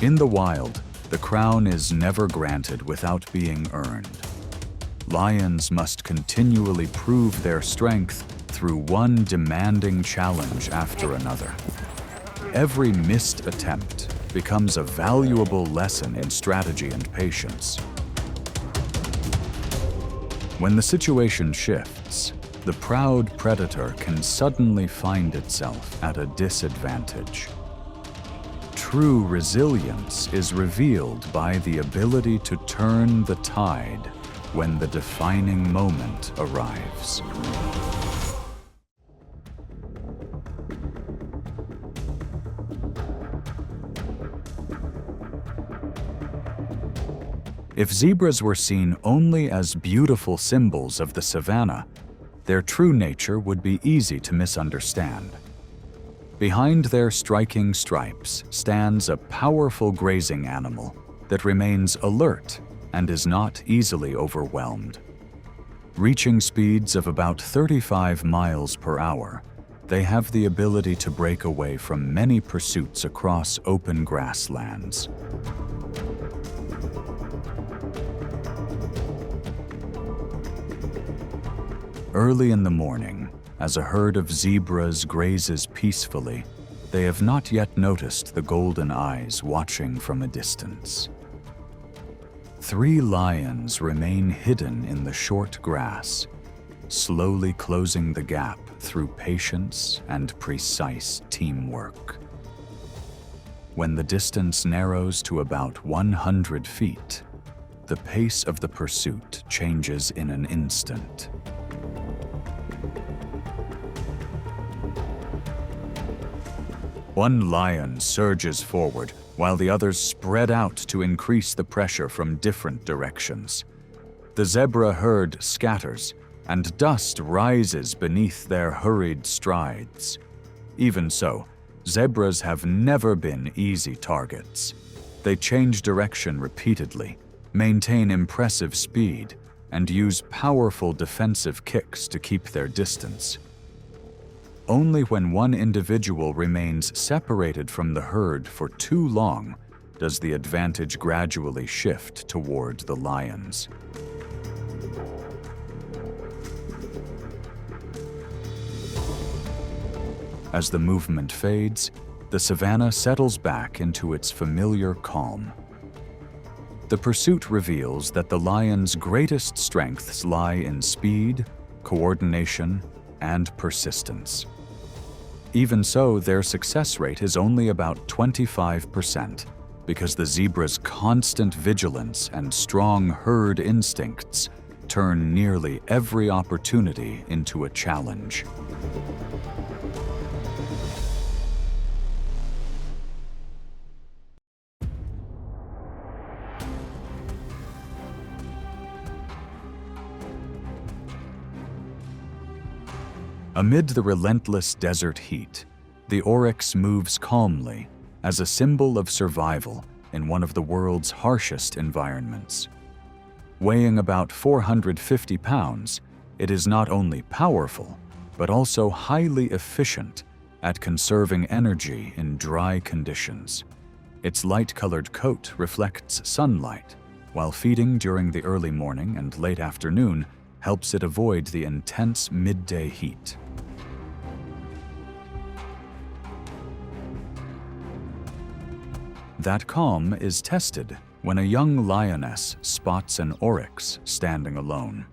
In the wild, the crown is never granted without being earned. Lions must continually prove their strength through one demanding challenge after another. Every missed attempt becomes a valuable lesson in strategy and patience. When the situation shifts, the proud predator can suddenly find itself at a disadvantage. True resilience is revealed by the ability to turn the tide when the defining moment arrives. If zebras were seen only as beautiful symbols of the savanna, their true nature would be easy to misunderstand. Behind their striking stripes stands a powerful grazing animal that remains alert and is not easily overwhelmed. Reaching speeds of about 35 miles per hour, they have the ability to break away from many pursuits across open grasslands. Early in the morning, as a herd of zebras grazes peacefully, they have not yet noticed the golden eyes watching from a distance. 3 lions remain hidden in the short grass, slowly closing the gap through patience and precise teamwork. When the distance narrows to about 100 feet, the pace of the pursuit changes in an instant. One lion surges forward, while the others spread out to increase the pressure from different directions. The zebra herd scatters, and dust rises beneath their hurried strides. Even so, zebras have never been easy targets. They change direction repeatedly, maintain impressive speed, and use powerful defensive kicks to keep their distance. Only when one individual remains separated from the herd for too long does the advantage gradually shift toward the lions. As the movement fades, the savanna settles back into its familiar calm. The pursuit reveals that the lion's greatest strengths lie in speed, coordination, and persistence. Even so, their success rate is only about 25%, because the zebra's constant vigilance and strong herd instincts turn nearly every opportunity into a challenge. Amid the relentless desert heat, the oryx moves calmly as a symbol of survival in one of the world's harshest environments. Weighing about 450 pounds, it is not only powerful, but also highly efficient at conserving energy in dry conditions. Its light-colored coat reflects sunlight, while feeding during the early morning and late afternoon helps it avoid the intense midday heat. That calm is tested when a young lioness spots an oryx standing alone.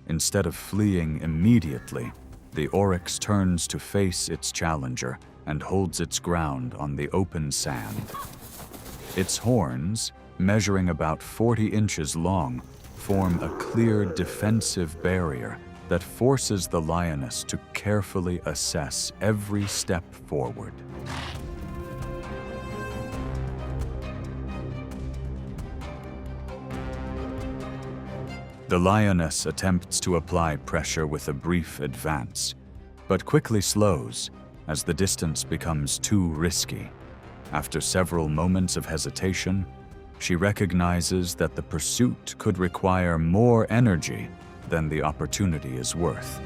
Instead of fleeing immediately, the oryx turns to face its challenger and holds its ground on the open sand. Its horns, measuring about 40 inches long, form a clear defensive barrier that forces the lioness to carefully assess every step forward. The lioness attempts to apply pressure with a brief advance, but quickly slows as the distance becomes too risky. After several moments of hesitation, she recognizes that the pursuit could require more energy than the opportunity is worth.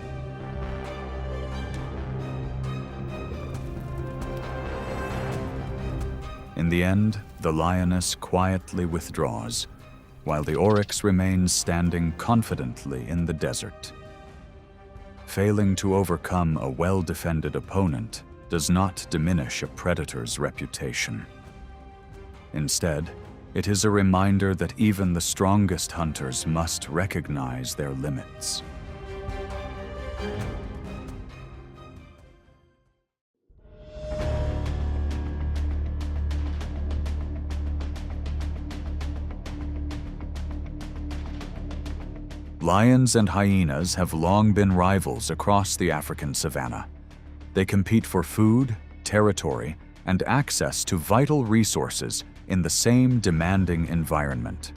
In the end, the lioness quietly withdraws, while the oryx remains standing confidently in the desert. Failing to overcome a well-defended opponent does not diminish a predator's reputation. Instead, it is a reminder that even the strongest hunters must recognize their limits. Lions and hyenas have long been rivals across the African savanna. They compete for food, territory, and access to vital resources in the same demanding environment.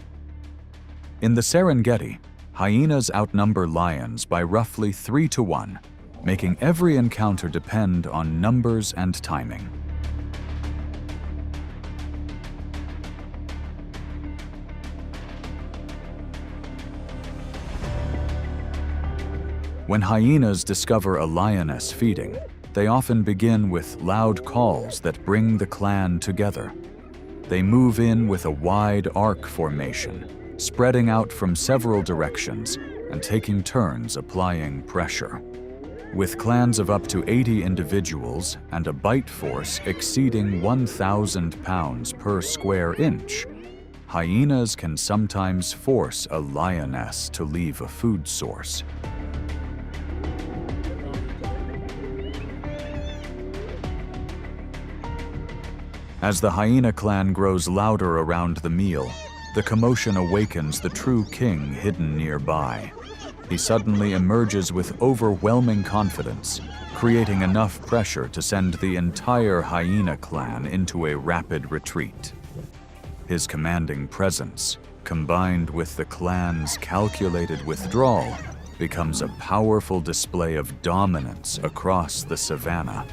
In the Serengeti, hyenas outnumber lions by roughly 3-to-1, making every encounter depend on numbers and timing. When hyenas discover a lioness feeding, they often begin with loud calls that bring the clan together. They move in with a wide arc formation, spreading out from several directions and taking turns applying pressure. With clans of up to 80 individuals and a bite force exceeding 1,000 pounds per square inch, hyenas can sometimes force a lioness to leave a food source. As the hyena clan grows louder around the meal, the commotion awakens the true king hidden nearby. He suddenly emerges with overwhelming confidence, creating enough pressure to send the entire hyena clan into a rapid retreat. His commanding presence, combined with the clan's calculated withdrawal, becomes a powerful display of dominance across the savanna.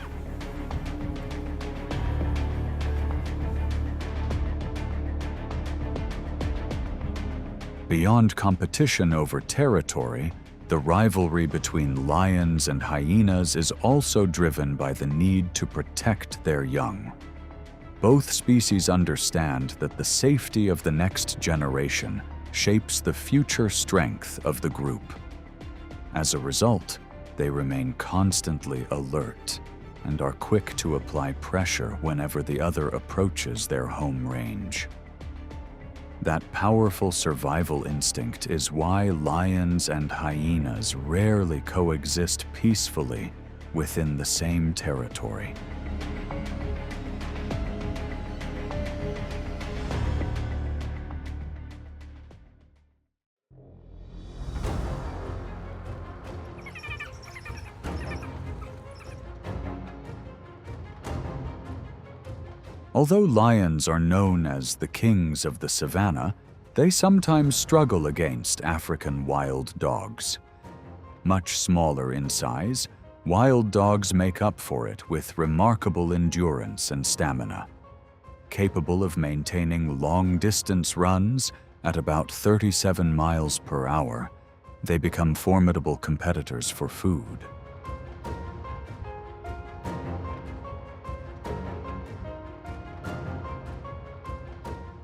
Beyond competition over territory, the rivalry between lions and hyenas is also driven by the need to protect their young. Both species understand that the safety of the next generation shapes the future strength of the group. As a result, they remain constantly alert and are quick to apply pressure whenever the other approaches their home range. That powerful survival instinct is why lions and hyenas rarely coexist peacefully within the same territory. Although lions are known as the kings of the savanna, they sometimes struggle against African wild dogs. Much smaller in size, wild dogs make up for it with remarkable endurance and stamina. Capable of maintaining long-distance runs at about 37 miles per hour, they become formidable competitors for food.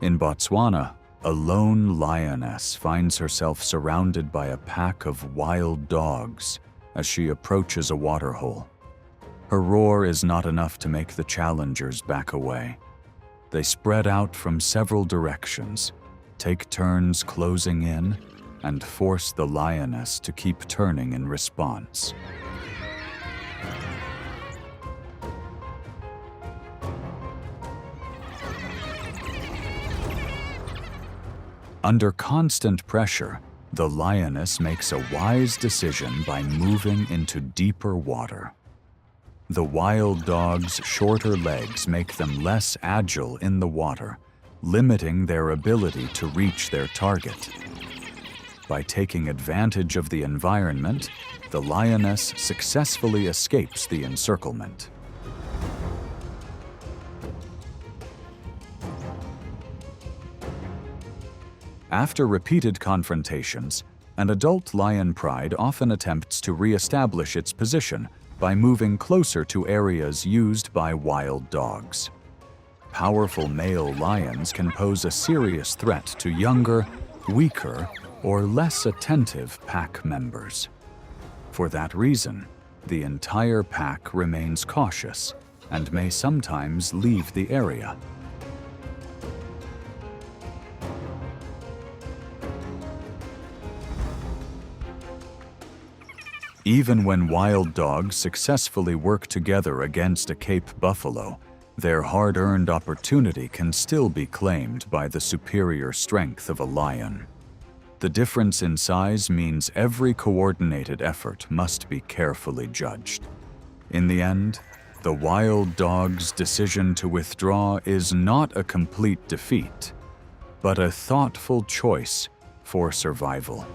In Botswana, a lone lioness finds herself surrounded by a pack of wild dogs as she approaches a waterhole. Her roar is not enough to make the challengers back away. They spread out from several directions, take turns closing in, and force the lioness to keep turning in response. Under constant pressure, the lioness makes a wise decision by moving into deeper water. The wild dog's shorter legs make them less agile in the water, limiting their ability to reach their target. By taking advantage of the environment, the lioness successfully escapes the encirclement. After repeated confrontations, an adult lion pride often attempts to re-establish its position by moving closer to areas used by wild dogs. powerful male lions can pose a serious threat to younger, weaker, or less attentive pack members. For that reason, the entire pack remains cautious and may sometimes leave the area. Even when wild dogs successfully work together against a Cape buffalo, their hard-earned opportunity can still be claimed by the superior strength of a lion. The difference in size means every coordinated effort must be carefully judged. In the end, the wild dog's decision to withdraw is not a complete defeat, but a thoughtful choice for survival.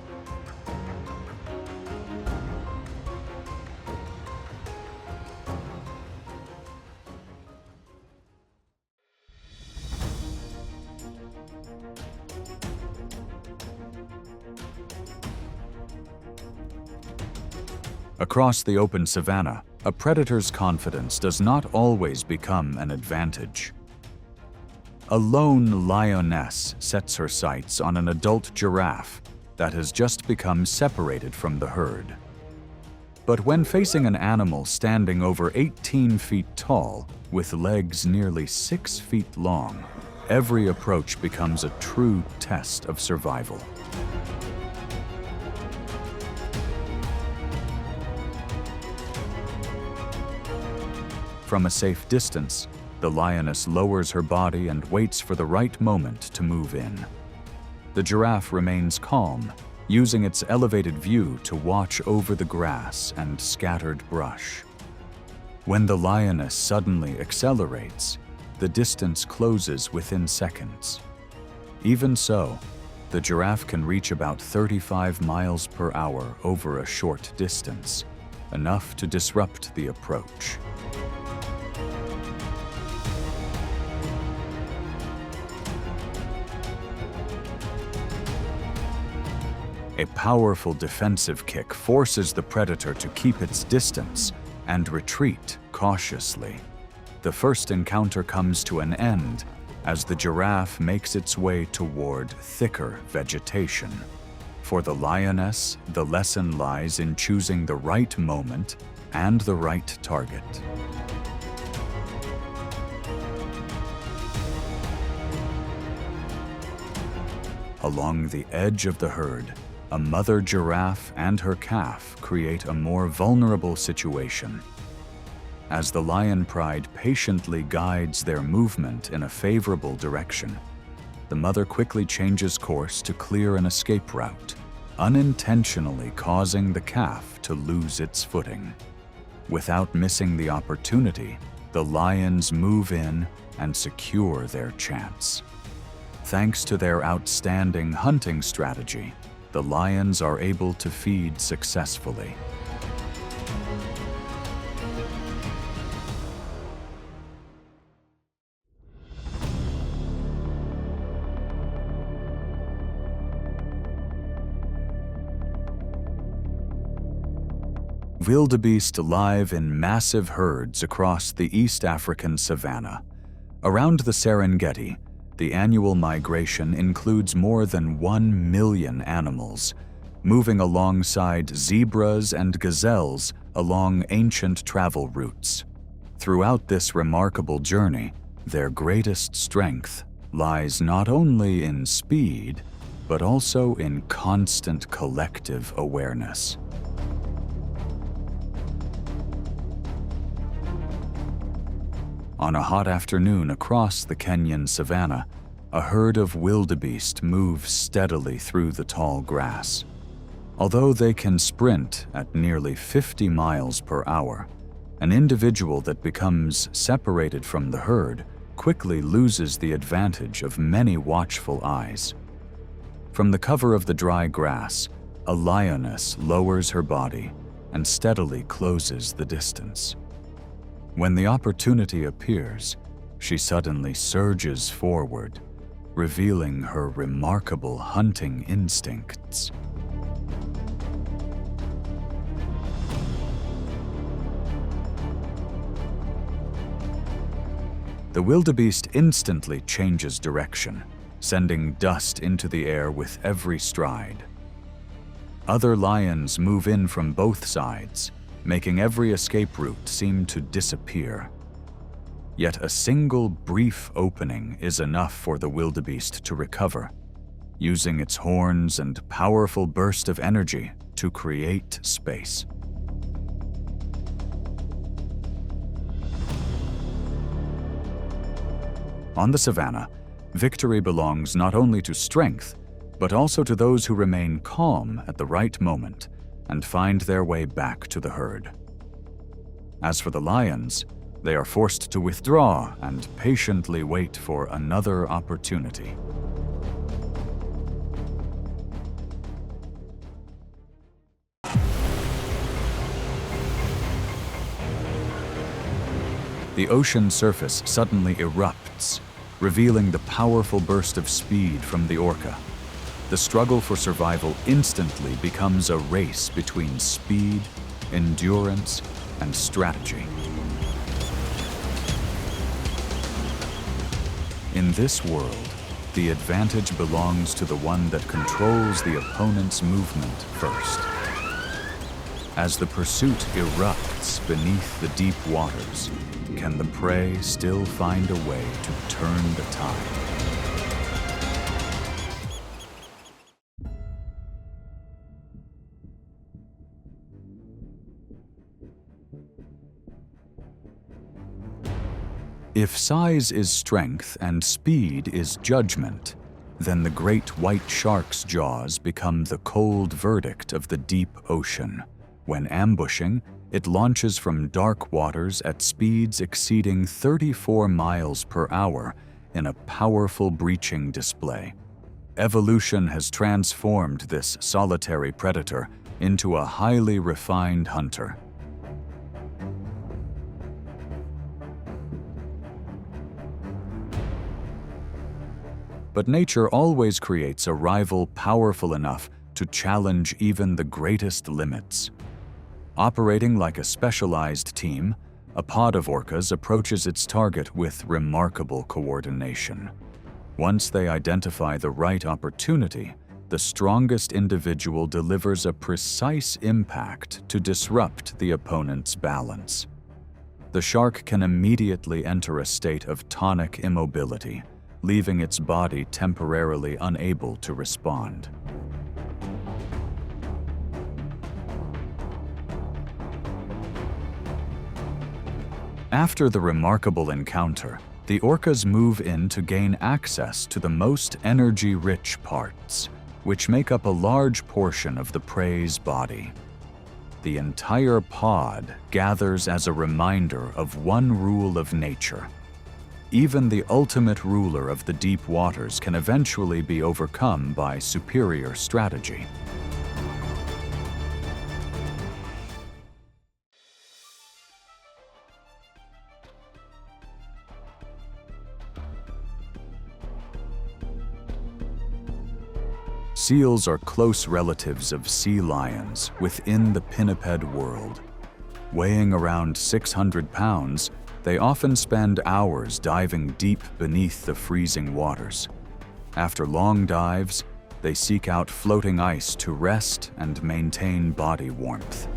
Across the open savanna, a predator's confidence does not always become an advantage. A lone lioness sets her sights on an adult giraffe that has just become separated from the herd. But when facing an animal standing over 18 feet tall, with legs nearly 6 feet long, every approach becomes a true test of survival. From a safe distance, the lioness lowers her body and waits for the right moment to move in. The giraffe remains calm, using its elevated view to watch over the grass and scattered brush. When the lioness suddenly accelerates, the distance closes within seconds. Even so, the giraffe can reach about 35 miles per hour over a short distance, enough to disrupt the approach. A powerful defensive kick forces the predator to keep its distance and retreat cautiously. The first encounter comes to an end as the giraffe makes its way toward thicker vegetation. For the lioness, the lesson lies in choosing the right moment and the right target. Along the edge of the herd, a mother giraffe and her calf create a more vulnerable situation. As the lion pride patiently guides their movement in a favorable direction, the mother quickly changes course to clear an escape route, unintentionally causing the calf to lose its footing. Without missing the opportunity, the lions move in and secure their chance. Thanks to their outstanding hunting strategy, the lions are able to feed successfully. Wildebeest live in massive herds across the East African savanna. Around the Serengeti, the annual migration includes more than 1 million animals, moving alongside zebras and gazelles along ancient travel routes. Throughout this remarkable journey, their greatest strength lies not only in speed, but also in constant collective awareness. On a hot afternoon across the Kenyan savanna, a herd of wildebeest moves steadily through the tall grass. Although they can sprint at nearly 50 miles per hour, an individual that becomes separated from the herd quickly loses the advantage of many watchful eyes. From the cover of the dry grass, a lioness lowers her body and steadily closes the distance. When the opportunity appears, she suddenly surges forward, revealing her remarkable hunting instincts. The wildebeest instantly changes direction, sending dust into the air with every stride. Other lions move in from both sides, making every escape route seem to disappear. Yet a single brief opening is enough for the wildebeest to recover, using its horns and powerful burst of energy to create space. On the savanna, victory belongs not only to strength, but also to those who remain calm at the right moment and find their way back to the herd. As for the lions, they are forced to withdraw and patiently wait for another opportunity. The ocean surface suddenly erupts, revealing the powerful burst of speed from the orca. The struggle for survival instantly becomes a race between speed, endurance, and strategy. In this world, the advantage belongs to the one that controls the opponent's movement first. As the pursuit erupts beneath the deep waters, can the prey still find a way to turn the tide? If size is strength and speed is judgment, then the great white shark's jaws become the cold verdict of the deep ocean. When ambushing, it launches from dark waters at speeds exceeding 34 miles per hour in a powerful breaching display. Evolution has transformed this solitary predator into a highly refined hunter. But nature always creates a rival powerful enough to challenge even the greatest limits. Operating like a specialized team, a pod of orcas approaches its target with remarkable coordination. Once they identify the right opportunity, the strongest individual delivers a precise impact to disrupt the opponent's balance. The shark can immediately enter a state of tonic immobility, leaving its body temporarily unable to respond. After the remarkable encounter, the orcas move in to gain access to the most energy-rich parts, which make up a large portion of the prey's body. The entire pod gathers as a reminder of one rule of nature. Even the ultimate ruler of the deep waters can eventually be overcome by superior strategy. Seals are close relatives of sea lions within the pinniped world. Weighing around 600 pounds, they often spend hours diving deep beneath the freezing waters. After long dives, they seek out floating ice to rest and maintain body warmth.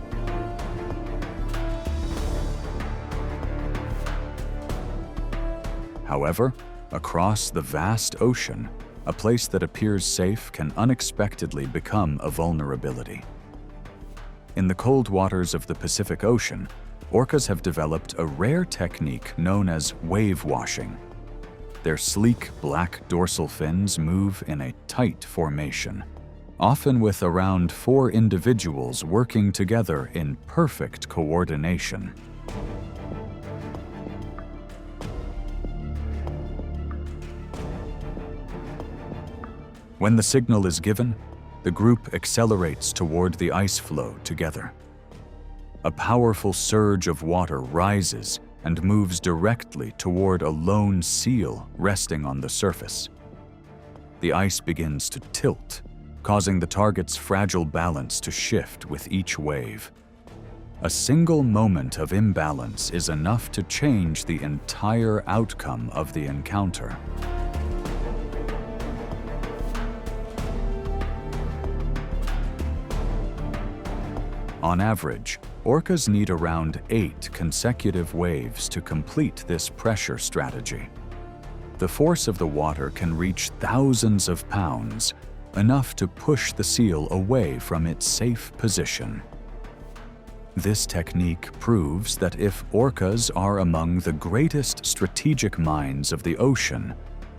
However, across the vast ocean, a place that appears safe can unexpectedly become a vulnerability. In the cold waters of the Pacific Ocean, orcas have developed a rare technique known as wave washing. Their sleek black dorsal fins move in a tight formation, often with around 4 individuals working together in perfect coordination. When the signal is given, the group accelerates toward the ice floe together. A powerful surge of water rises and moves directly toward a lone seal resting on the surface. The ice begins to tilt, causing the target's fragile balance to shift with each wave. A single moment of imbalance is enough to change the entire outcome of the encounter. On average, orcas need around 8 consecutive waves to complete this pressure strategy. The force of the water can reach thousands of pounds, enough to push the seal away from its safe position. This technique proves that if orcas are among the greatest strategic minds of the ocean,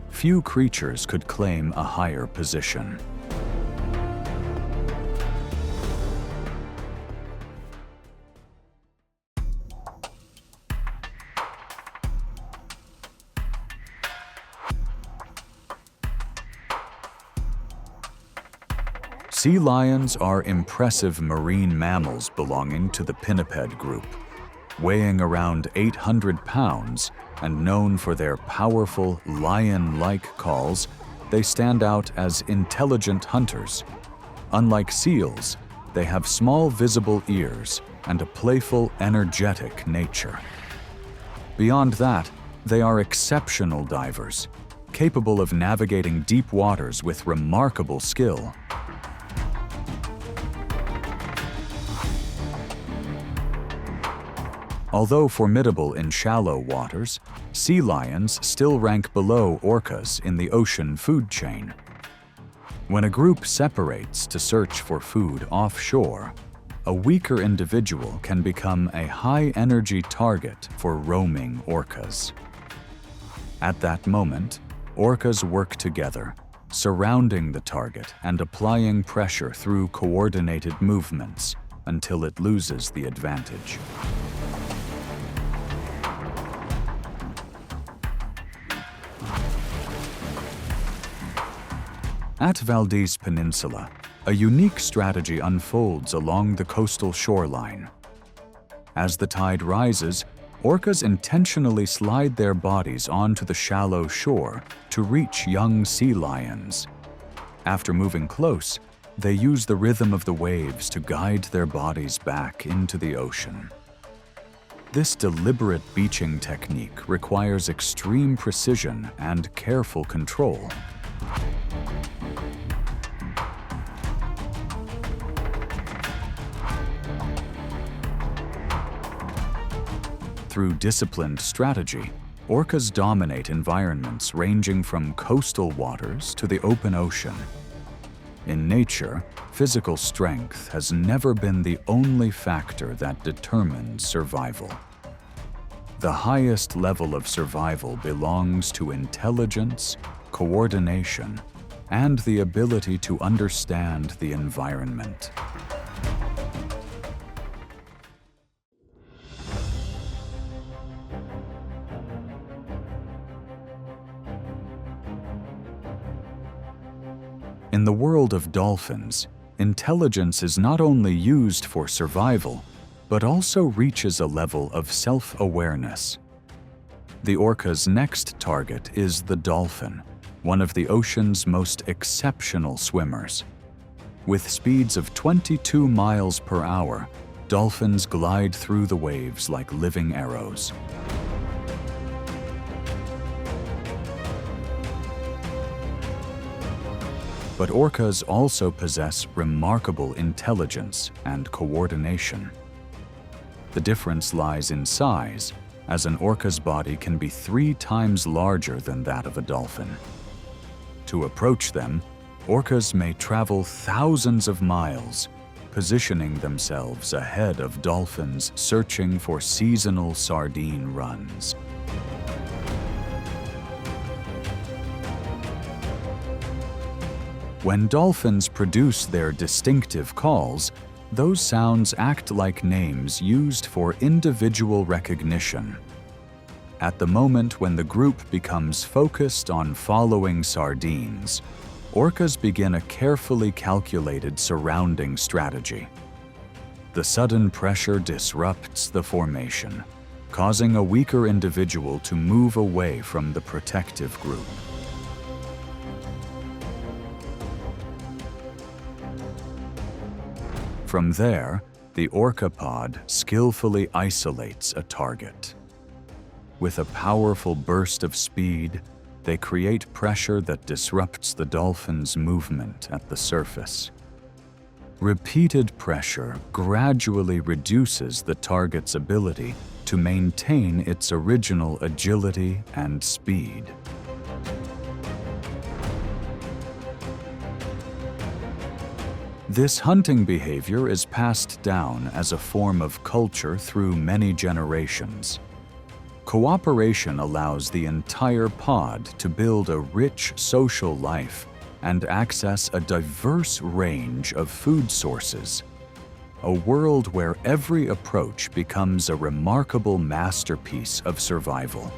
few creatures could claim a higher position. Sea lions are impressive marine mammals belonging to the pinniped group. Weighing around 800 pounds and known for their powerful, lion-like calls, they stand out as intelligent hunters. Unlike seals, they have small visible ears and a playful, energetic nature. Beyond that, they are exceptional divers, capable of navigating deep waters with remarkable skill. Although formidable in shallow waters, sea lions still rank below orcas in the ocean food chain. When a group separates to search for food offshore, a weaker individual can become a high-energy target for roaming orcas. At that moment, orcas work together, surrounding the target and applying pressure through coordinated movements until it loses the advantage. At Valdez Peninsula, a unique strategy unfolds along the coastal shoreline. As the tide rises, orcas intentionally slide their bodies onto the shallow shore to reach young sea lions. After moving close, they use the rhythm of the waves to guide their bodies back into the ocean. This deliberate beaching technique requires extreme precision and careful control. Through disciplined strategy, orcas dominate environments ranging from coastal waters to the open ocean. In nature, physical strength has never been the only factor that determines survival. The highest level of survival belongs to intelligence, coordination, and the ability to understand the environment. In the world of dolphins, intelligence is not only used for survival, but also reaches a level of self-awareness. The orca's next target is the dolphin, one of the ocean's most exceptional swimmers. With speeds of 22 miles per hour, dolphins glide through the waves like living arrows. But orcas also possess remarkable intelligence and coordination. The difference lies in size, as an orca's body can be 3 times larger than that of a dolphin. To approach them, orcas may travel thousands of miles, positioning themselves ahead of dolphins searching for seasonal sardine runs. When dolphins produce their distinctive calls, those sounds act like names used for individual recognition. At the moment when the group becomes focused on following sardines, orcas begin a carefully calculated surrounding strategy. The sudden pressure disrupts the formation, causing a weaker individual to move away from the protective group. From there, the orca pod skillfully isolates a target. With a powerful burst of speed, they create pressure that disrupts the dolphin's movement at the surface. Repeated pressure gradually reduces the target's ability to maintain its original agility and speed. This hunting behavior is passed down as a form of culture through many generations. Cooperation allows the entire pod to build a rich social life and access a diverse range of food sources. A world where every approach becomes a remarkable masterpiece of survival.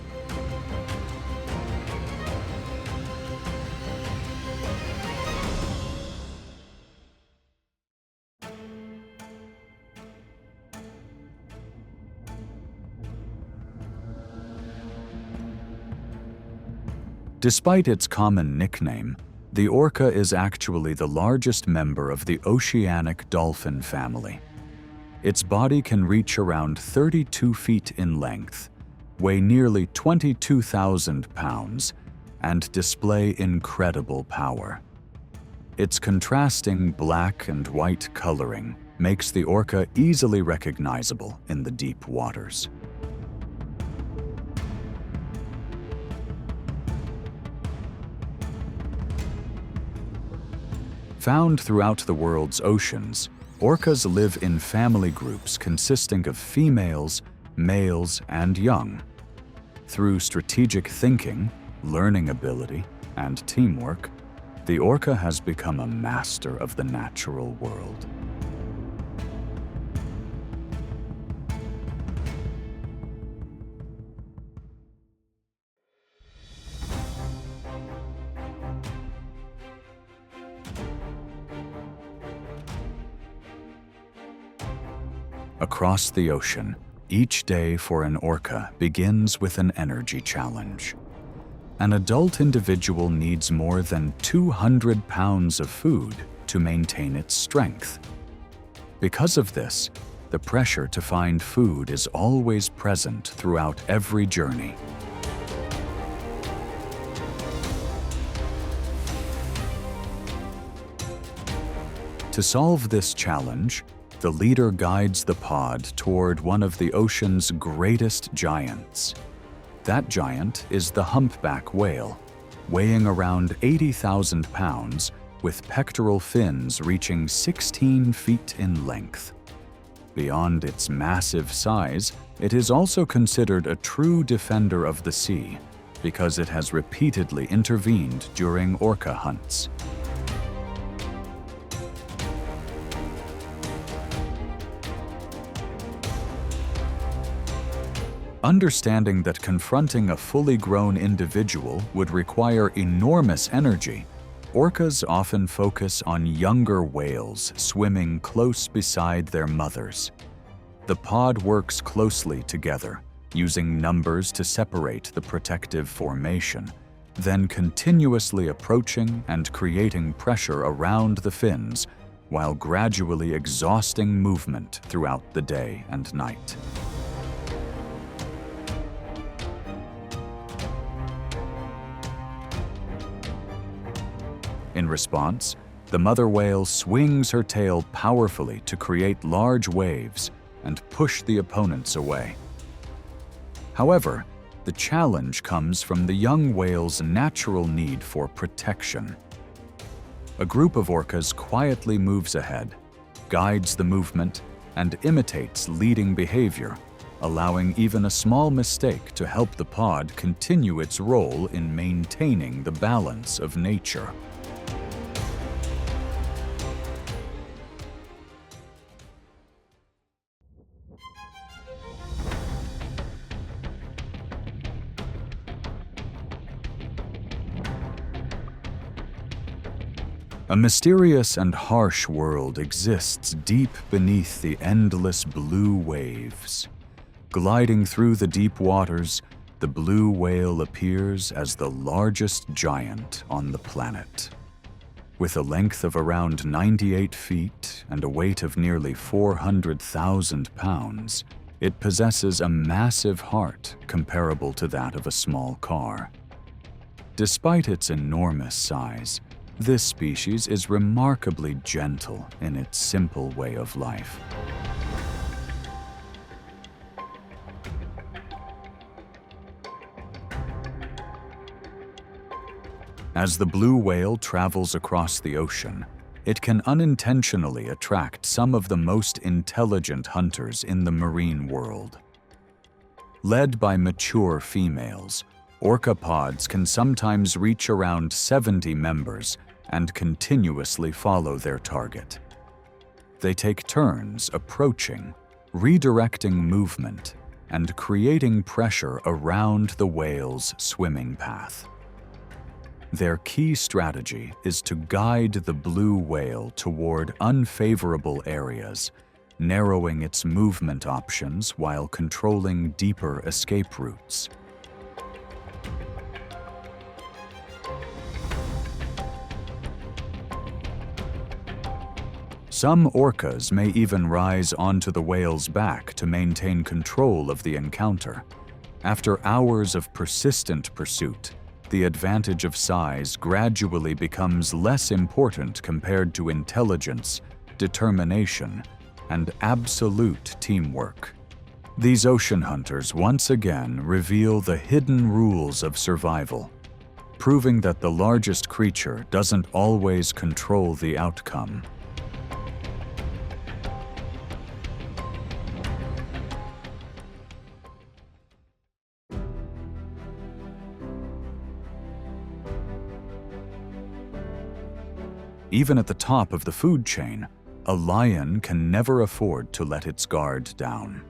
Despite its common nickname, the orca is actually the largest member of the oceanic dolphin family. Its body can reach around 32 feet in length, weigh nearly 22,000 pounds, and display incredible power. Its contrasting black and white coloring makes the orca easily recognizable in the deep waters. Found throughout the world's oceans, orcas live in family groups consisting of females, males, and young. Through strategic thinking, learning ability, and teamwork, the orca has become a master of the natural world. Across the ocean, each day for an orca begins with an energy challenge. An adult individual needs more than 200 pounds of food to maintain its strength. Because of this, the pressure to find food is always present throughout every journey. To solve this challenge, the leader guides the pod toward one of the ocean's greatest giants. That giant is the humpback whale, weighing around 80,000 pounds, with pectoral fins reaching 16 feet in length. Beyond its massive size, it is also considered a true defender of the sea because it has repeatedly intervened during orca hunts. Understanding that confronting a fully grown individual would require enormous energy, orcas often focus on younger whales swimming close beside their mothers. The pod works closely together, using numbers to separate the protective formation, then continuously approaching and creating pressure around the fins while gradually exhausting movement throughout the day and night. In response, the mother whale swings her tail powerfully to create large waves and push the opponents away. However, the challenge comes from the young whale's natural need for protection. A group of orcas quietly moves ahead, guides the movement, and imitates leading behavior, allowing even a small mistake to help the pod continue its role in maintaining the balance of nature. A mysterious and harsh world exists deep beneath the endless blue waves. Gliding through the deep waters, the blue whale appears as the largest giant on the planet. With a length of around 98 feet and a weight of nearly 400,000 pounds, it possesses a massive heart comparable to that of a small car. Despite its enormous size, this species is remarkably gentle in its simple way of life. As the blue whale travels across the ocean, it can unintentionally attract some of the most intelligent hunters in the marine world. Led by mature females, orca pods can sometimes reach around 70 members and continuously follow their target. They take turns approaching, redirecting movement, and creating pressure around the whale's swimming path. Their key strategy is to guide the blue whale toward unfavorable areas, narrowing its movement options while controlling deeper escape routes. Some orcas may even rise onto the whale's back to maintain control of the encounter. After hours of persistent pursuit, the advantage of size gradually becomes less important compared to intelligence, determination, and absolute teamwork. These ocean hunters once again reveal the hidden rules of survival, proving that the largest creature doesn't always control the outcome. Even at the top of the food chain, a lion can never afford to let its guard down.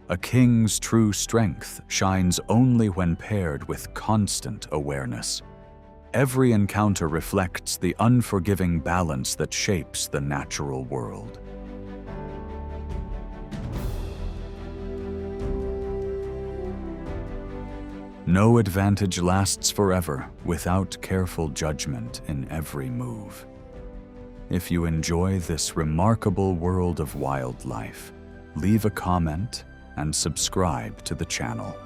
A king's true strength shines only when paired with constant awareness. Every encounter reflects the unforgiving balance that shapes the natural world. No advantage lasts forever without careful judgment in every move. If you enjoy this remarkable world of wildlife, leave a comment and subscribe to the channel.